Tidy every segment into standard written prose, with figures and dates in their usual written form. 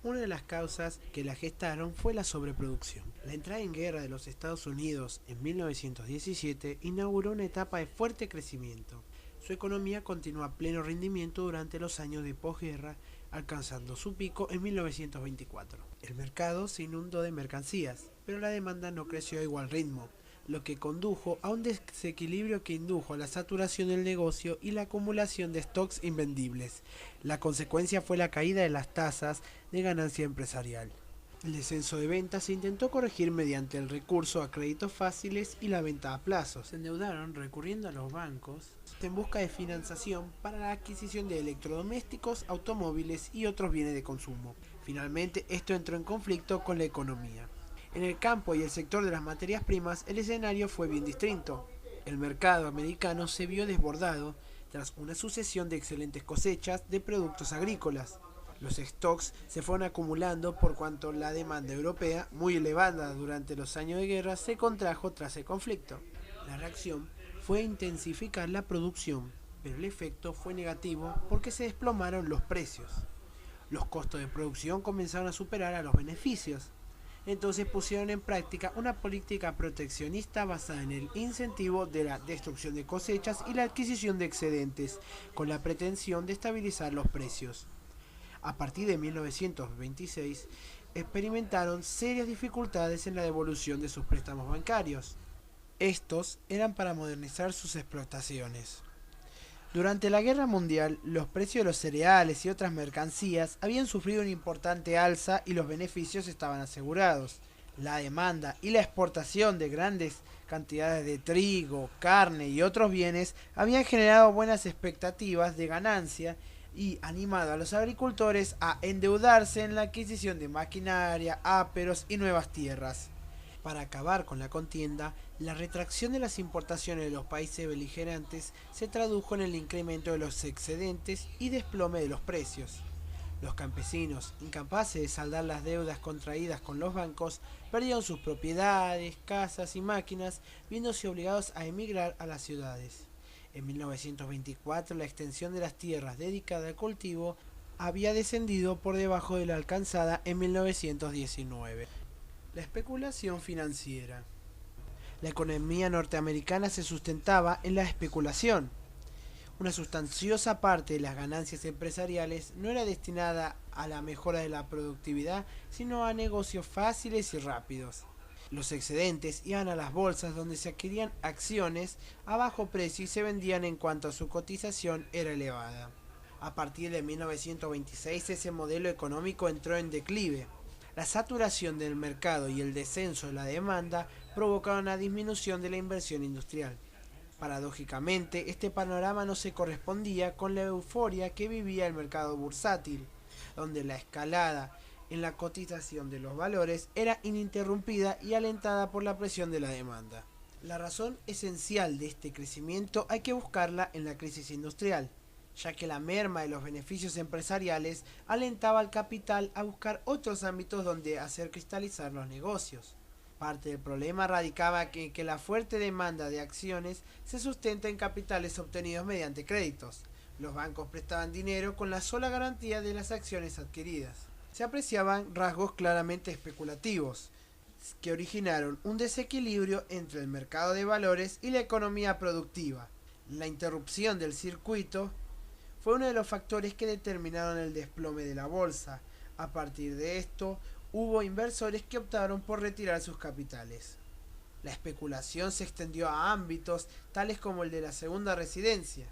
Una de las causas que la gestaron fue la sobreproducción. La entrada en guerra de los Estados Unidos en 1917 inauguró una etapa de fuerte crecimiento. Su economía continuó a pleno rendimiento durante los años de posguerra, alcanzando su pico en 1924. El mercado se inundó de mercancías, pero la demanda no creció a igual ritmo, lo que condujo a un desequilibrio que indujo a la saturación del negocio y la acumulación de stocks invendibles. La consecuencia fue la caída de las tasas de ganancia empresarial. El descenso de ventas se intentó corregir mediante el recurso a créditos fáciles y la venta a plazos. Se endeudaron recurriendo a los bancos en busca de financiación para la adquisición de electrodomésticos, automóviles y otros bienes de consumo. Finalmente, esto entró en conflicto con la economía. En el campo y el sector de las materias primas, el escenario fue bien distinto. El mercado americano se vio desbordado tras una sucesión de excelentes cosechas de productos agrícolas. Los stocks se fueron acumulando por cuanto la demanda europea, muy elevada durante los años de guerra, se contrajo tras el conflicto. La reacción fue intensificar la producción, pero el efecto fue negativo porque se desplomaron los precios. Los costos de producción comenzaron a superar a los beneficios. Entonces pusieron en práctica una política proteccionista basada en el incentivo de la destrucción de cosechas y la adquisición de excedentes, con la pretensión de estabilizar los precios. A partir de 1926, experimentaron serias dificultades en la devolución de sus préstamos bancarios. Estos eran para modernizar sus explotaciones. Durante la Guerra Mundial, los precios de los cereales y otras mercancías habían sufrido una importante alza y los beneficios estaban asegurados. La demanda y la exportación de grandes cantidades de trigo, carne y otros bienes habían generado buenas expectativas de ganancia y animado a los agricultores a endeudarse en la adquisición de maquinaria, áperos y nuevas tierras. Para acabar con la contienda, la retracción de las importaciones de los países beligerantes se tradujo en el incremento de los excedentes y desplome de los precios. Los campesinos, incapaces de saldar las deudas contraídas con los bancos, perdieron sus propiedades, casas y máquinas, viéndose obligados a emigrar a las ciudades. En 1924, la extensión de las tierras dedicadas al cultivo había descendido por debajo de la alcanzada en 1919. La especulación financiera. La economía norteamericana se sustentaba en la especulación. Una sustanciosa parte de las ganancias empresariales no era destinada a la mejora de la productividad, sino a negocios fáciles y rápidos. Los excedentes iban a las bolsas donde se adquirían acciones a bajo precio y se vendían en cuanto a su cotización era elevada. A partir de 1926 ese modelo económico entró en declive. La saturación del mercado y el descenso de la demanda provocaron una disminución de la inversión industrial. Paradójicamente, este panorama no se correspondía con la euforia que vivía el mercado bursátil, donde la escalada en la cotización de los valores era ininterrumpida y alentada por la presión de la demanda. La razón esencial de este crecimiento hay que buscarla en la crisis industrial, ya que la merma de los beneficios empresariales alentaba al capital a buscar otros ámbitos donde hacer cristalizar los negocios. Parte del problema radicaba en que la fuerte demanda de acciones se sustenta en capitales obtenidos mediante créditos. Los bancos prestaban dinero con la sola garantía de las acciones adquiridas. Se apreciaban rasgos claramente especulativos, que originaron un desequilibrio entre el mercado de valores y la economía productiva. La interrupción del circuito fue uno de los factores que determinaron el desplome de la bolsa. A partir de esto, hubo inversores que optaron por retirar sus capitales. La especulación se extendió a ámbitos tales como el de la segunda residencia.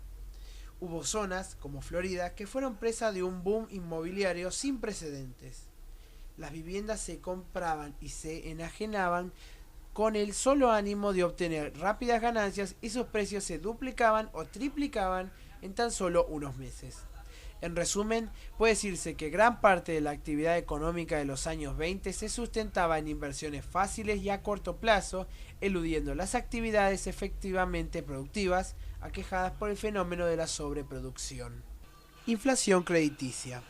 Hubo zonas, como Florida, que fueron presa de un boom inmobiliario sin precedentes. Las viviendas se compraban y se enajenaban con el solo ánimo de obtener rápidas ganancias y sus precios se duplicaban o triplicaban en tan solo unos meses. En resumen, puede decirse que gran parte de la actividad económica de los años 20 se sustentaba en inversiones fáciles y a corto plazo, eludiendo las actividades efectivamente productivas, aquejadas por el fenómeno de la sobreproducción. Inflación crediticia.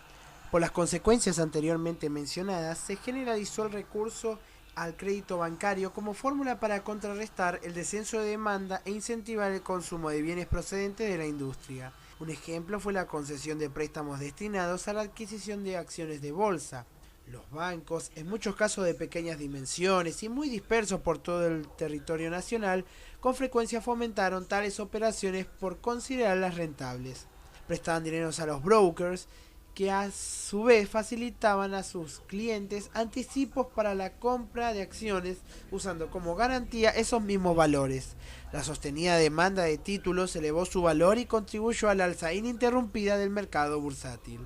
Por las consecuencias anteriormente mencionadas, se generalizó el recurso al crédito bancario como fórmula para contrarrestar el descenso de demanda e incentivar el consumo de bienes procedentes de la industria. Un ejemplo fue la concesión de préstamos destinados a la adquisición de acciones de bolsa. Los bancos, en muchos casos de pequeñas dimensiones y muy dispersos por todo el territorio nacional, con frecuencia fomentaron tales operaciones por considerarlas rentables. Prestaban dineros a los brokers, que a su vez facilitaban a sus clientes anticipos para la compra de acciones, usando como garantía esos mismos valores. La sostenida demanda de títulos elevó su valor y contribuyó al alza ininterrumpida del mercado bursátil.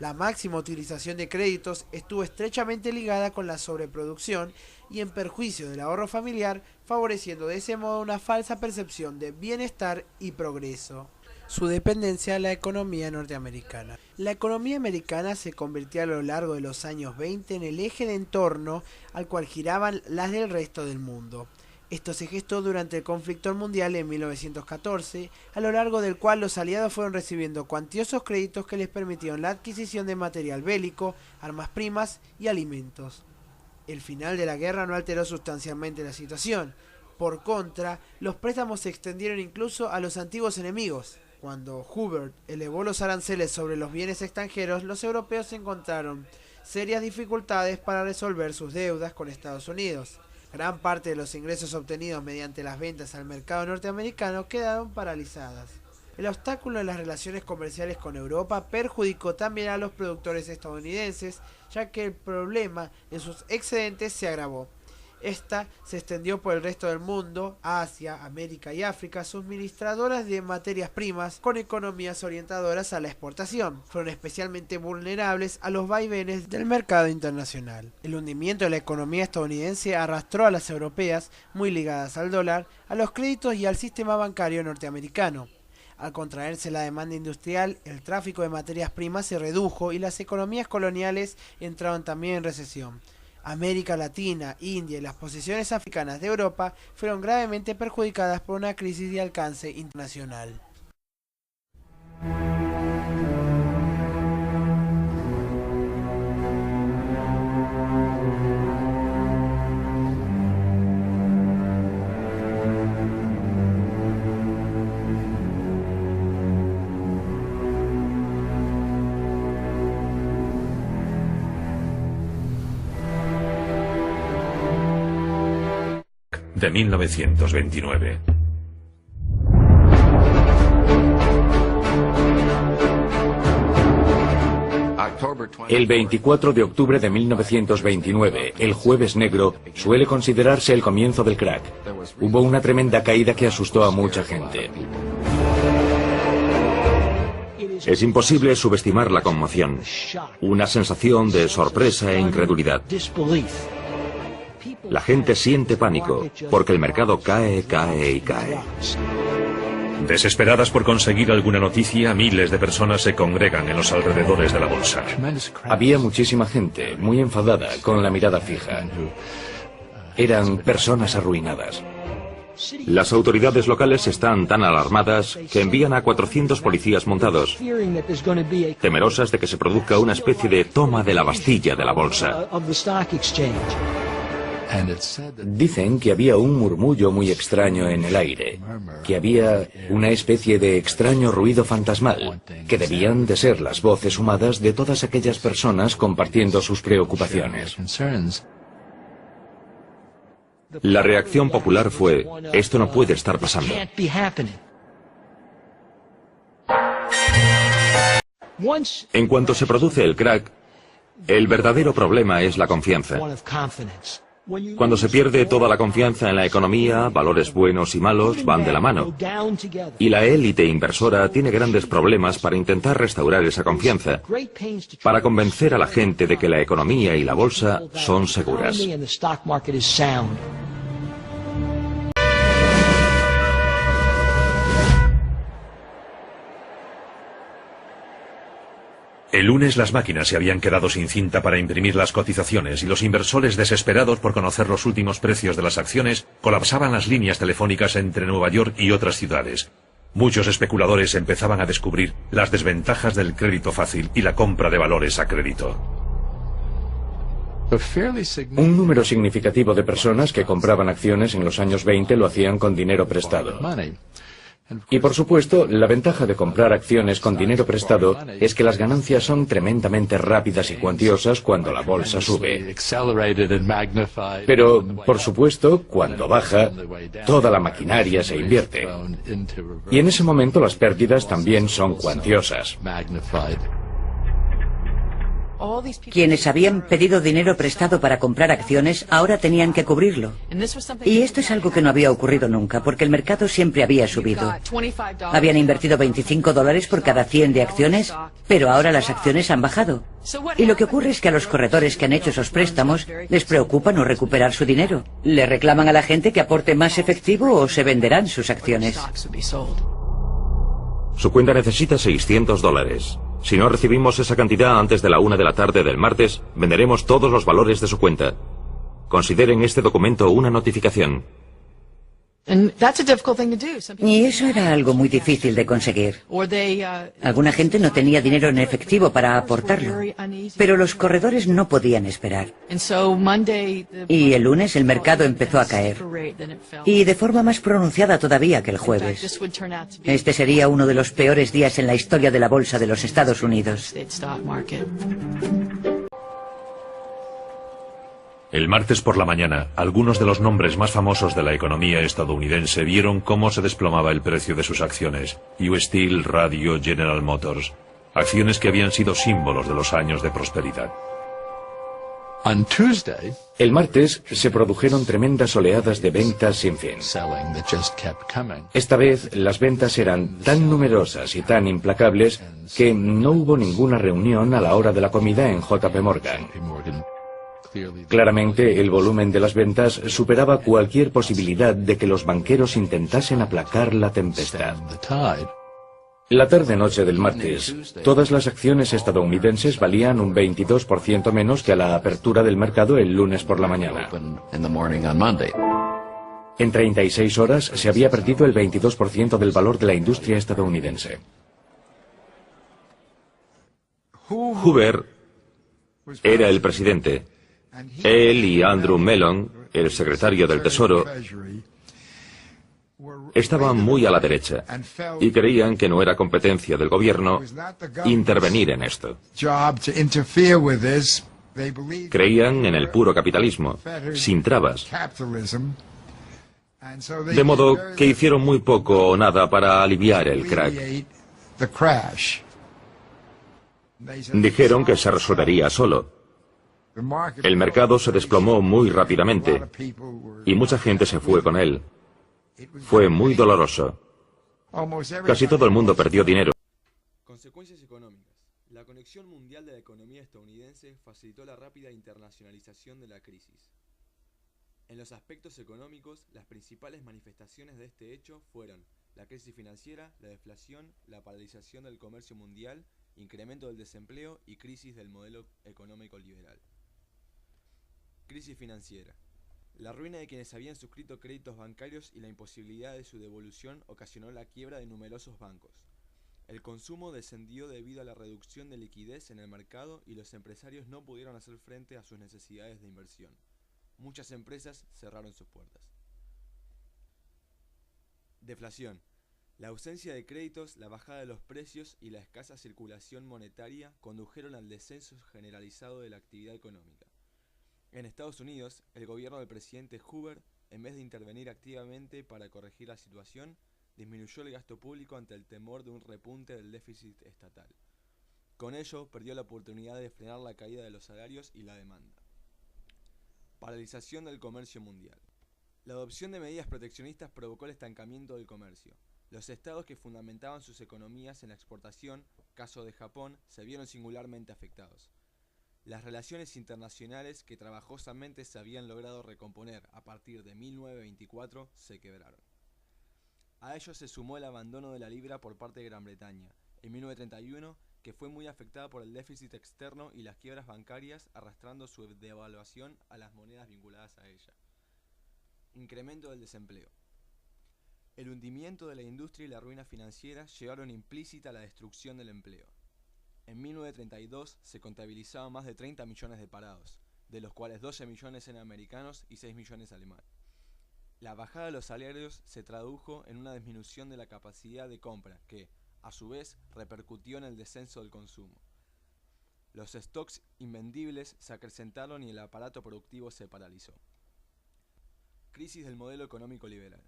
La máxima utilización de créditos estuvo estrechamente ligada con la sobreproducción y en perjuicio del ahorro familiar, favoreciendo de ese modo una falsa percepción de bienestar y progreso. Su dependencia a la economía norteamericana. La economía americana se convirtió a lo largo de los años 20 en el eje de entorno al cual giraban las del resto del mundo. Esto se gestó durante el conflicto mundial en 1914, a lo largo del cual los aliados fueron recibiendo cuantiosos créditos que les permitieron la adquisición de material bélico, armas primas y alimentos. El final de la guerra no alteró sustancialmente la situación. Por contra, los préstamos se extendieron incluso a los antiguos enemigos. Cuando Hubert elevó los aranceles sobre los bienes extranjeros, los europeos encontraron serias dificultades para resolver sus deudas con Estados Unidos. Gran parte de los ingresos obtenidos mediante las ventas al mercado norteamericano quedaron paralizadas. El obstáculo en las relaciones comerciales con Europa perjudicó también a los productores estadounidenses, ya que el problema de sus excedentes se agravó. Esta se extendió por el resto del mundo, Asia, América y África, suministradoras de materias primas con economías orientadoras a la exportación. Fueron especialmente vulnerables a los vaivenes del mercado internacional. El hundimiento de la economía estadounidense arrastró a las europeas, muy ligadas al dólar, a los créditos y al sistema bancario norteamericano. Al contraerse la demanda industrial, el tráfico de materias primas se redujo y las economías coloniales entraron también en recesión. América Latina, India y las posesiones africanas de Europa fueron gravemente perjudicadas por una crisis de alcance internacional. De 1929. El 24 de octubre de 1929, el Jueves Negro, suele considerarse el comienzo del crack. Hubo una tremenda caída que asustó a mucha gente. Es imposible subestimar la conmoción, una sensación de sorpresa e incredulidad. La gente siente pánico, porque el mercado cae, cae y cae. Desesperadas por conseguir alguna noticia, miles de personas se congregan en los alrededores de la bolsa. Había muchísima gente, muy enfadada, con la mirada fija. Eran personas arruinadas. Las autoridades locales están tan alarmadas que envían a 400 policías montados, temerosas de que se produzca una especie de toma de la Bastilla de la bolsa. Dicen que había un murmullo muy extraño en el aire, que había una especie de extraño ruido fantasmal, que debían de ser las voces humadas de todas aquellas personas compartiendo sus preocupaciones. La reacción popular fue: esto no puede estar pasando. En cuanto se produce el crack, el verdadero problema es la confianza. Cuando se pierde toda la confianza en la economía, valores buenos y malos van de la mano. Y la élite inversora tiene grandes problemas para intentar restaurar esa confianza, para convencer a la gente de que la economía y la bolsa son seguras. El lunes las máquinas se habían quedado sin cinta para imprimir las cotizaciones y los inversores, desesperados por conocer los últimos precios de las acciones, colapsaban las líneas telefónicas entre Nueva York y otras ciudades. Muchos especuladores empezaban a descubrir las desventajas del crédito fácil y la compra de valores a crédito. Un número significativo de personas que compraban acciones en los años 20 lo hacían con dinero prestado. Y por supuesto, la ventaja de comprar acciones con dinero prestado es que las ganancias son tremendamente rápidas y cuantiosas cuando la bolsa sube. Pero, por supuesto, cuando baja, toda la maquinaria se invierte. Y en ese momento las pérdidas también son cuantiosas. Quienes habían pedido dinero prestado para comprar acciones ahora tenían que cubrirlo. Y esto es algo que no había ocurrido nunca, porque el mercado siempre había subido. Habían invertido $25 por cada 100 de acciones, pero ahora las acciones han bajado. Y lo que ocurre es que a los corredores que han hecho esos préstamos les preocupa no recuperar su dinero. Le reclaman a la gente que aporte más efectivo o se venderán sus acciones. Su cuenta necesita $600. Si no recibimos esa cantidad antes de la 1 de la tarde del martes, venderemos todos los valores de su cuenta. Consideren este documento una notificación. Y eso era algo muy difícil de conseguir. Alguna gente no tenía dinero en efectivo para aportarlo, pero los corredores no podían esperar. Y el lunes el mercado empezó a caer, y de forma más pronunciada todavía que el jueves. Este sería uno de los peores días en la historia de la bolsa de los Estados Unidos. El martes por la mañana, algunos de los nombres más famosos de la economía estadounidense vieron cómo se desplomaba el precio de sus acciones. US Steel, Radio, General Motors. Acciones que habían sido símbolos de los años de prosperidad. El martes se produjeron tremendas oleadas de ventas sin fin. Esta vez las ventas eran tan numerosas y tan implacables que no hubo ninguna reunión a la hora de la comida en JP Morgan. Claramente, el volumen de las ventas superaba cualquier posibilidad de que los banqueros intentasen aplacar la tempestad. La tarde-noche del martes, todas las acciones estadounidenses valían un 22% menos que a la apertura del mercado el lunes por la mañana. En 36 horas se había perdido el 22% del valor de la industria estadounidense. Hoover era el presidente. Él y Andrew Mellon, el secretario del Tesoro, estaban muy a la derecha y creían que no era competencia del gobierno intervenir en esto. Creían en el puro capitalismo, sin trabas. De modo que hicieron muy poco o nada para aliviar el crack. Dijeron que se resolvería solo. El mercado se desplomó muy rápidamente y mucha gente se fue con él. Fue muy doloroso. Casi todo el mundo perdió dinero. Consecuencias económicas. La conexión mundial de la economía estadounidense facilitó la rápida internacionalización de la crisis. En los aspectos económicos, las principales manifestaciones de este hecho fueron la crisis financiera, la deflación, la paralización del comercio mundial, incremento del desempleo y crisis del modelo económico liberal. Crisis financiera. La ruina de quienes habían suscrito créditos bancarios y la imposibilidad de su devolución ocasionó la quiebra de numerosos bancos. El consumo descendió debido a la reducción de liquidez en el mercado y los empresarios no pudieron hacer frente a sus necesidades de inversión. Muchas empresas cerraron sus puertas. Deflación. La ausencia de créditos, la bajada de los precios y la escasa circulación monetaria condujeron al descenso generalizado de la actividad económica. En Estados Unidos, el gobierno del presidente Hoover, en vez de intervenir activamente para corregir la situación, disminuyó el gasto público ante el temor de un repunte del déficit estatal. Con ello, perdió la oportunidad de frenar la caída de los salarios y la demanda. Paralización del comercio mundial. La adopción de medidas proteccionistas provocó el estancamiento del comercio. Los estados que fundamentaban sus economías en la exportación, caso de Japón, se vieron singularmente afectados. Las relaciones internacionales que trabajosamente se habían logrado recomponer a partir de 1924 se quebraron. A ello se sumó el abandono de la libra por parte de Gran Bretaña, en 1931, que fue muy afectada por el déficit externo y las quiebras bancarias, arrastrando su devaluación a las monedas vinculadas a ella. Incremento del desempleo. El hundimiento de la industria y la ruina financiera llevaron implícita la destrucción del empleo. En 1932 se contabilizaban más de 30 millones de parados, de los cuales 12 millones eran americanos y 6 millones alemanes. La bajada de los salarios se tradujo en una disminución de la capacidad de compra que, a su vez, repercutió en el descenso del consumo. Los stocks invendibles se acrecentaron y el aparato productivo se paralizó. Crisis del modelo económico liberal.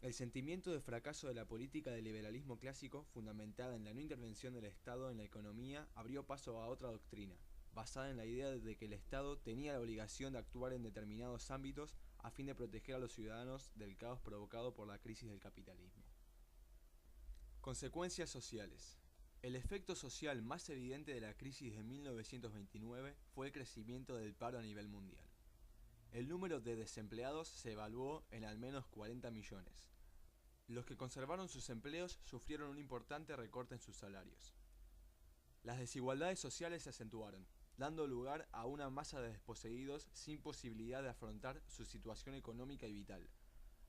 El sentimiento de fracaso de la política del liberalismo clásico, fundamentada en la no intervención del Estado en la economía, abrió paso a otra doctrina, basada en la idea de que el Estado tenía la obligación de actuar en determinados ámbitos a fin de proteger a los ciudadanos del caos provocado por la crisis del capitalismo. Consecuencias sociales. El efecto social más evidente de la crisis de 1929 fue el crecimiento del paro a nivel mundial. El número de desempleados se evaluó en al menos 40 millones. Los que conservaron sus empleos sufrieron un importante recorte en sus salarios. Las desigualdades sociales se acentuaron, dando lugar a una masa de desposeídos sin posibilidad de afrontar su situación económica y vital.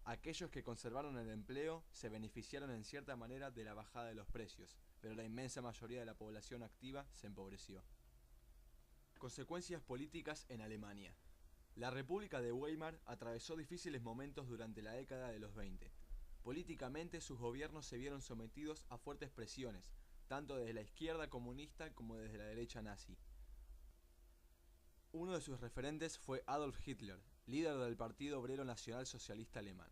Aquellos que conservaron el empleo se beneficiaron en cierta manera de la bajada de los precios, pero la inmensa mayoría de la población activa se empobreció. Consecuencias políticas en Alemania. La República de Weimar atravesó difíciles momentos durante la década de los 20. Políticamente, sus gobiernos se vieron sometidos a fuertes presiones, tanto desde la izquierda comunista como desde la derecha nazi. Uno de sus referentes fue Adolf Hitler, líder del Partido Obrero Nacional Socialista Alemán.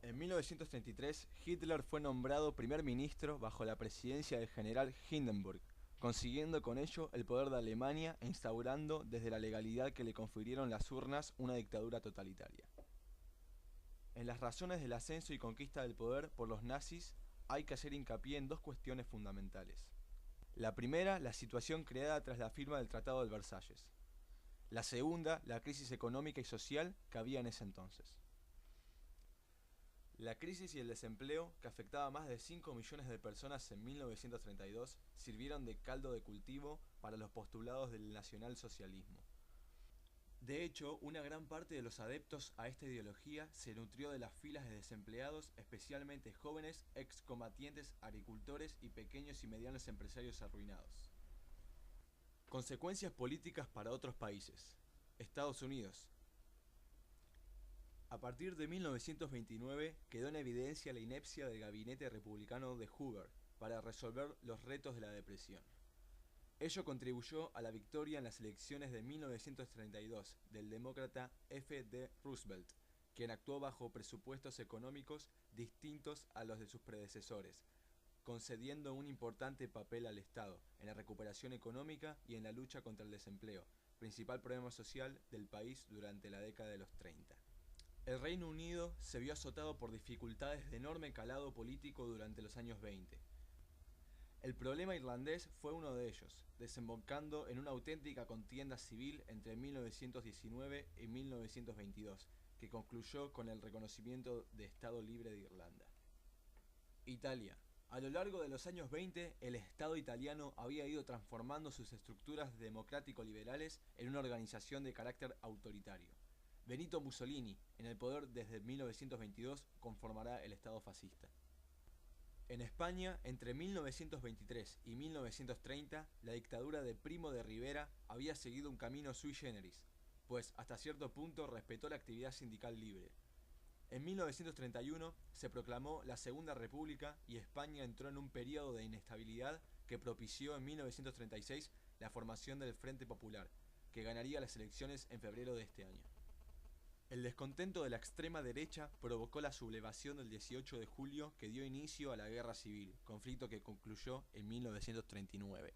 En 1933, Hitler fue nombrado primer ministro bajo la presidencia del general Hindenburg, consiguiendo con ello el poder de Alemania e instaurando desde la legalidad que le confirieron las urnas una dictadura totalitaria. En las razones del ascenso y conquista del poder por los nazis hay que hacer hincapié en dos cuestiones fundamentales. La primera, la situación creada tras la firma del Tratado de Versalles. La segunda, la crisis económica y social que había en ese entonces. La crisis y el desempleo, que afectaba a más de 5 millones de personas en 1932, sirvieron de caldo de cultivo para los postulados del nacionalsocialismo. De hecho, una gran parte de los adeptos a esta ideología se nutrió de las filas de desempleados, especialmente jóvenes, excombatientes, agricultores y pequeños y medianos empresarios arruinados. Consecuencias políticas para otros países. Estados Unidos. A partir de 1929 quedó en evidencia la inepcia del gabinete republicano de Hoover para resolver los retos de la depresión. Ello contribuyó a la victoria en las elecciones de 1932 del demócrata F. D. Roosevelt, quien actuó bajo presupuestos económicos distintos a los de sus predecesores, concediendo un importante papel al Estado en la recuperación económica y en la lucha contra el desempleo, principal problema social del país durante la década de los 30. El Reino Unido se vio azotado por dificultades de enorme calado político durante los años 20. El problema irlandés fue uno de ellos, desembocando en una auténtica contienda civil entre 1919 y 1922, que concluyó con el reconocimiento de Estado Libre de Irlanda. Italia. A lo largo de los años 20, el Estado italiano había ido transformando sus estructuras democrático-liberales en una organización de carácter autoritario. Benito Mussolini, en el poder desde 1922, conformará el Estado fascista. En España, entre 1923 y 1930, la dictadura de Primo de Rivera había seguido un camino sui generis, pues hasta cierto punto respetó la actividad sindical libre. En 1931 se proclamó la Segunda República y España entró en un periodo de inestabilidad que propició en 1936 la formación del Frente Popular, que ganaría las elecciones en febrero de este año. El descontento de la extrema derecha provocó la sublevación del 18 de julio que dio inicio a la Guerra Civil, conflicto que concluyó en 1939.